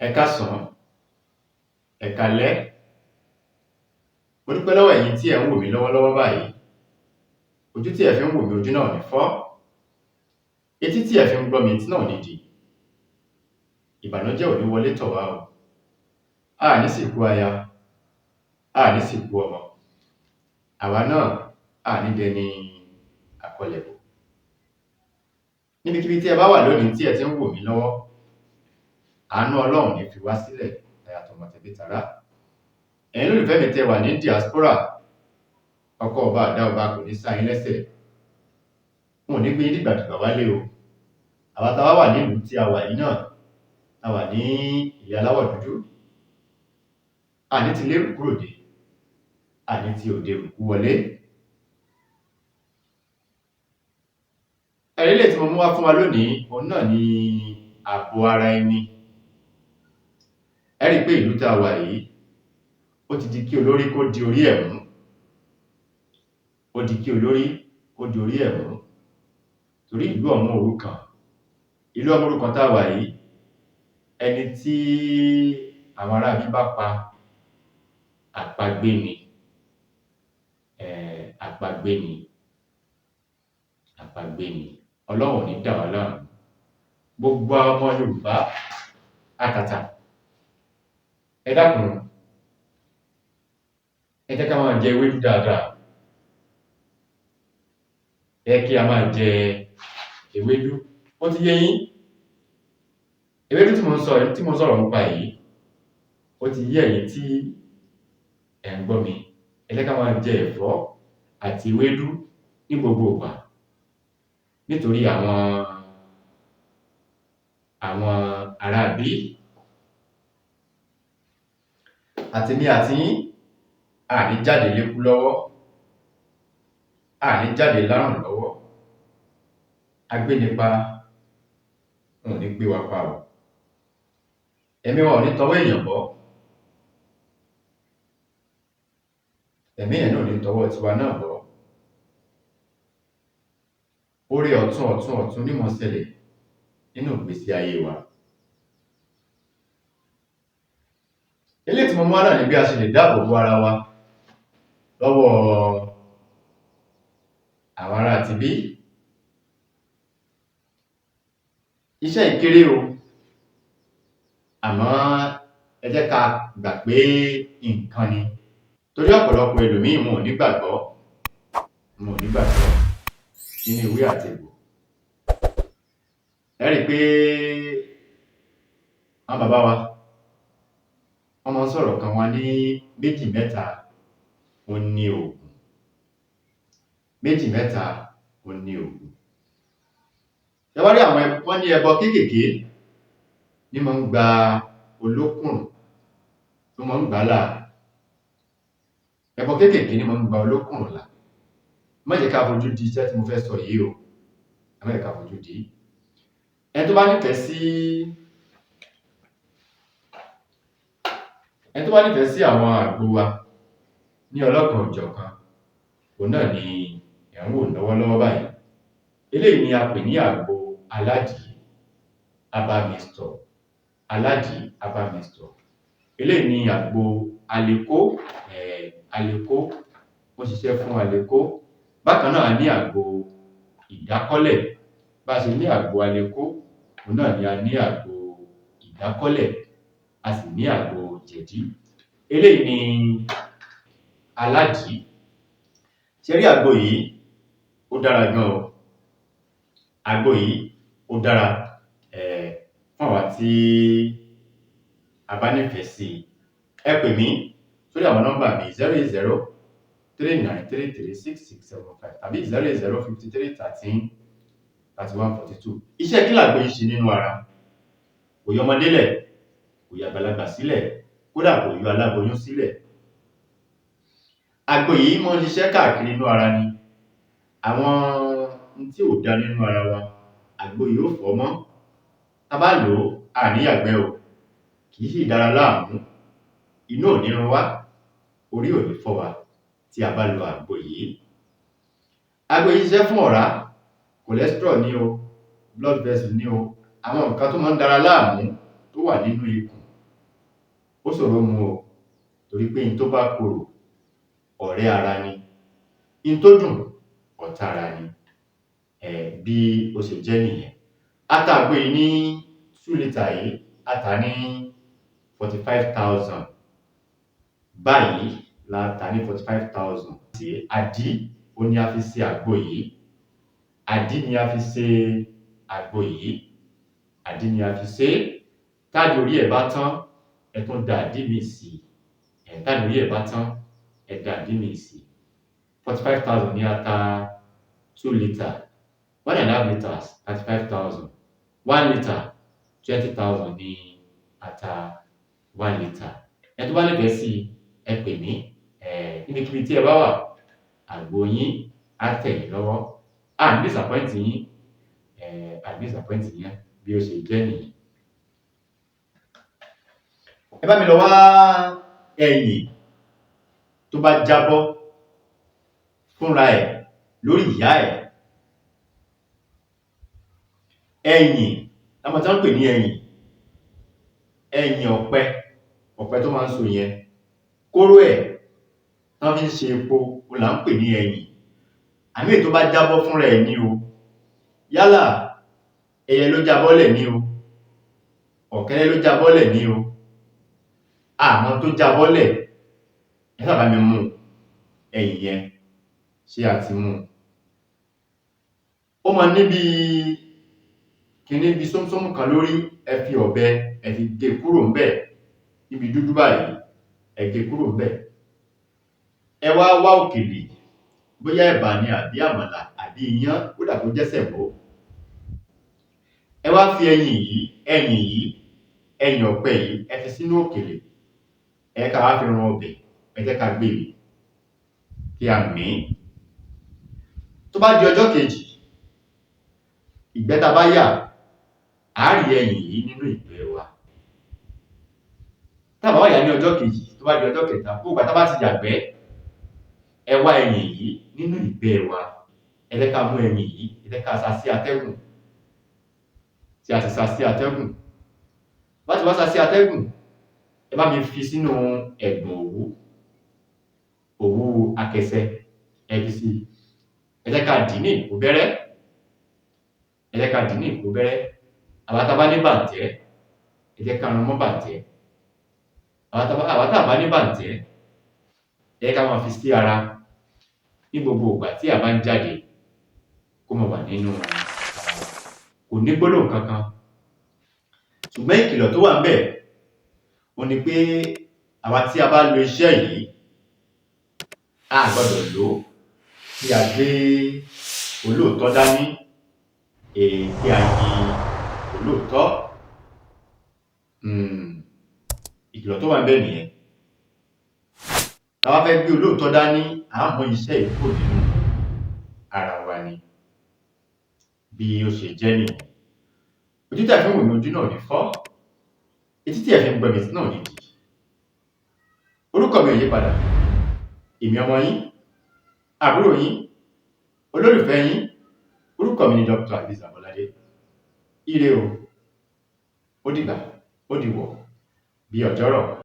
Ẹ káàsán, ẹ káalẹ́. Mo dúpẹ́ lọ́wọ́ ẹ̀yin tí ẹ̀ ń wò mí lọ́wọ́lọ́wọ́ báyìí. Ojú tí ẹ fi ń wò mí, ojú náà ò ní fọ́. Etí tí ẹ fi ń gbọ́ mi, etí náà ò ní di. Ìbànújẹ́ ò ní wọlé tọ̀ wá o. A ní sìnkú aya, a ní sìnkú ọmọ. Àwa náà a ní dẹni àkọlẹ̀bọ. Níbikíbi tí ẹ bá wà lónìí tí ẹ ti ń wò mí lọ́wọ́, àánú Ọlọ́run ní fi wá sílẹ̀ tayàtọmọ tẹbí tará. Ẹ̀yin olólùfẹ́ mi tẹ́ wà ní diaspora, ọkọ ọba àdá ọba kò ní sá yín lẹ́sẹ̀. Wọn ò ní gbé yín dìgbàdìgbà wálé o. Àwa tá wà nílùú tí a wà yìí náà, a wà ní ilẹ̀ aláwọ̀ dúdú. Àní ti lérù kúrò dé, àní ti òde òkú wọlé. Ẹ̀rí lè tí mo mú wá fún wa lónìí, òun náà ni ààbò ara ẹni. Ẹ rí pé ìlú tá a wà yìí, ó ti di kí olórí kó di orí ẹ̀ mú. Ó di kí olórí kó di orí ẹ̀ mú. Torí ìlú ọmọ òrukàn, ìlú ọmọ òrukàn tá a wà yìí, ẹni tí àwọn ará bí bá pa, àpagbé ni. Àpagbé ni. Àpagbé ni. Ọlọ́run ò ní dà wá láàmú. Gbogbo ọmọ Yorùbá àtàtà, ẹ dákun, ẹ jẹ́ ká máa jẹ ewédú dáadáa. Ẹ kí a máa jẹ ewédú. Ó ti yé yín? Ewédú tí mo ń sọ̀rọ̀ nípa yìí, ó ti yé ẹ̀yin tí ẹ̀ ń gbọ́ mi. Ẹ jẹ́ ká máa jẹ ẹ̀fọ́ àti ewédú ní gbogbo ìgbà. Nítorí àwọn ará bí àtèmi àti yín, a ní jáde lékú lọ́wọ́, a ní jáde lárùn lọ́wọ́. Agbénipa wọn ò ní gbé wa pa o. Ẹ̀mí wa ò ní tọwọ́ èèyàn bọ́. Ẹ̀mí ẹ̀ náà ò ní tọwọ́ tiwa náà bọ́. Oore ọ̀tun ní mọ́ ṣẹlẹ̀ nínú ìgbésí ayé wa. Eléyìí tí mo mú wá náà ni bí a ṣe lè dáàbò bo ara wa lọ́wọ́ àwọn ará ti bí. Iṣẹ́ ìkéré o, àmọ́ ẹ jẹ́ ká gbà pé nǹkan ni. Torí ọ̀pọ̀lọpọ̀ ẹlòmíì wọn ò ní gbàgbọ́ nínú ìwé àti egbò. Ẹ rí pé àwọn bàbá wa, wọ́n máa ń sọ̀rọ̀ kan wá ní méjì mẹ́ta ó ní òògùn. Méjì mẹ́ta ó ní òògùn. Ẹ wá rí wọ́n ní ẹbọ kéékèèké ní máa ń gba olókùnrùn, tó máa ń gbà là. Ẹbọ kéékèèké ní máa ń gba olókùnrùn là. Má jẹ́ ká fojú di iṣẹ́ tí mo fẹ́ sọ yìí o. Má jẹ́ ká fojú di. Ẹni tó bá nífẹ̀ẹ́ sí àwọn àgbo wa ní ọlọ́kan òjọ̀kan, òun náà ni ẹ̀ ń wò lọ́wọ́lọ́wọ́ báyìí. Eléyìí ni a pè ní àgbo aládìí abamistọ̀. Aládìí abamistọ̀. Eléyìí ni àgbo àlékó. Àlékó, ó ṣiṣẹ́ fún àlékó. Bákan náà a ní àgbo ìdákọ́lẹ̀. Bá ṣe ní àgbo àlékó, òun náà ni a ní àgbo ìdákọ́lẹ̀. A sì ní àgbo jẹ̀dí. Eléyìí ni aládìí. Ṣé rí àgbo yìí, ó dára gan o. Àgbo yìí ó dára fún àwa tí a bá nífẹ̀ẹ́ sí. Ẹ pè mí sórí àwọn nọ́mbà mi 08039336675 tàbí 08053133142. Iṣẹ́ kí làgbo yìí ṣe nínú ara? Kò yọ ọmọdé lẹ̀, kò yọ àgbàlagbà sílẹ̀, kódà kò yọ aláboyún sílẹ̀. Àgbo yìí máa ń ṣiṣẹ́ káàkiri inú ara ni. Àwọn tí ò dá nínú ara wa, àgbo yìí ó fọ̀ mọ́. Tá bá lò ó, a ní yàgbẹ́ o. Kì í sì dára láàmú. Inú ò ní run wá, orí ò ní fọ́ wa tí a bá lo àgbo yìí. Àgbo yìí ṣiṣẹ́ fún ọ̀rá, cholesterol ní o, blood vessel ní o, àwọn nǹkan tó máa ń dára láàmú tó wà nínú ikùn ó ṣòro mu o, torí pé in tó bá korò ọ̀rẹ́ ara ni, in tó dùn ọ̀tá ara ni. Bí ó ṣe jẹ́ nìyẹn. Ata àgbo yìí ní 2 litre yìí, a tà ní 45,000. Báyìí la tà ní 45,000. Àdí ó ní a fi ṣe àgbo yìí. Àdí ni a fi ṣe àgbo yìí. Àdí ni a fi ṣe. Táàdì orí ẹ̀ bá tán, ẹ tún da àdí mi sí. Táàdì orí ẹ̀ bá tán, ẹ da àdí mi sí. 45,000 ní ata 2 litre. 1.5 litres 35,000. 1 litre 20,000 ní ata 1 litre. Ẹ tó bá nífẹ̀ẹ́ sí ẹ pè mí. Níbikíbi tí ẹ bá wà, àgbo yín á tẹ̀ yín lọ́wọ́. À ní disappoint yín. Bí ó ṣe jẹ́ nìyí. Ẹ bá mi lọ wá ẹyìn tó bá jábọ́ fúnra ẹ̀ lórí ìyá ẹ̀. Ẹyìn lámọ̀ tí wọ́n ń pè ní ẹyìn. Ẹyìn ọ̀pẹ tó máa ń so yẹn. Kóró ẹ̀ tán fi ń ṣe epo òun là ń pè ní ẹyìn. Àmì èyí tó bá jábọ́ fúnra ẹ̀ ní o. Yálà ẹyẹ ló jábọ́lẹ̀ ní o, ọ̀kẹ́rẹ́ ló jábọ́lẹ̀ ní o, àmọ́ tó jábọ́lẹ̀, ẹ sáà bá mi mú ẹyìn yẹn. Ṣé a ti mú? Ó máa níbi kíní bí sómsómù kan lórí. Ẹ fi ọ̀bẹ ẹ fi gé kúrò ńbẹ̀. Níbi dúdú báyìí, ẹ gé kúrò ńbẹ̀. Ẹ wá wá òkèlè, bóyá ẹ̀bà ni àbí àmàlà àbí iyán, kódà kó jẹ́ sẹ̀mó. Ẹ wá fi ẹyìn ọ̀pẹ yìí, ẹ fi sínú òkèlè. Ẹ ká wá fi ran ọbẹ̀, ẹ jẹ́ ká gbé mì kí a mì. Tó bá di ọjọ́ kejì, ìgbẹ́ tá bá yà, á rí ẹyìn yìí nínú ìgbẹ́ wa. Tá bá wá yà ní ọjọ́ kejì, tó bá di ọjọ́ kẹta, gbogbo ìgbà tá bá ti yàgbẹ́, ẹ wá ẹyìn yìí nínú ìgbẹ́ wa. Ẹ jẹ́ ká mú ẹyìn yìí, ẹ jẹ́ ká sá sí atẹ́gùn. Tí a ti sá sí atẹ́gùn. Bá ti wá sá sí atẹ́gùn, ẹ bá mi fi sínú ẹ̀gbọ̀n òwú akẹsẹ. Ẹ fi sí. Ẹ jẹ́ ká dì ní ìkó bẹ́rẹ́. Àwa tá bá ní bàǹtẹ́, ẹ jẹ́ ká rán mọ́ bàǹtẹ́. Àwa tá bá ní bàǹtẹ́, ẹ jẹ́ ká máa fi sí ara ní gbogbo ìgbà tí a bá ń jáde, kó máa wà nínú ara. Kò ní gbólóhùn kankan. Ṣùgbọ́n ìkìlọ̀ tó wà ńbẹ̀, òun ni pé àwa tí a bá lo iṣẹ́ yìí, a gbọdọ̀ lò ó kí a gbé olóòótọ́ dání, kí a yin olóòótọ́. Ìkìlọ̀ tó wà ńbẹ̀ nìyẹn. Tá bá fẹ́ gbé olóòótọ́ dání, à á mú iṣẹ́ yìí kúrò nínú ara wa ni. Bí ó ṣe jẹ́ nìyẹn. Ojú tí ẹ fi ń wò mí, ojú náà ò ní fọ́. Etí tí ẹ fi ń gbọ́ mi, etí náà ò ní dì. Orúkọ mi ò yí padà. Èmi ọmọ yín, àbúrò yín, olólùfẹ́ yín. Orúkọ mi ni Dr. Azeez Abolade. Ire o. Ó dìgbà, ó dìwọ̀, bí ọjọ́rọ̀.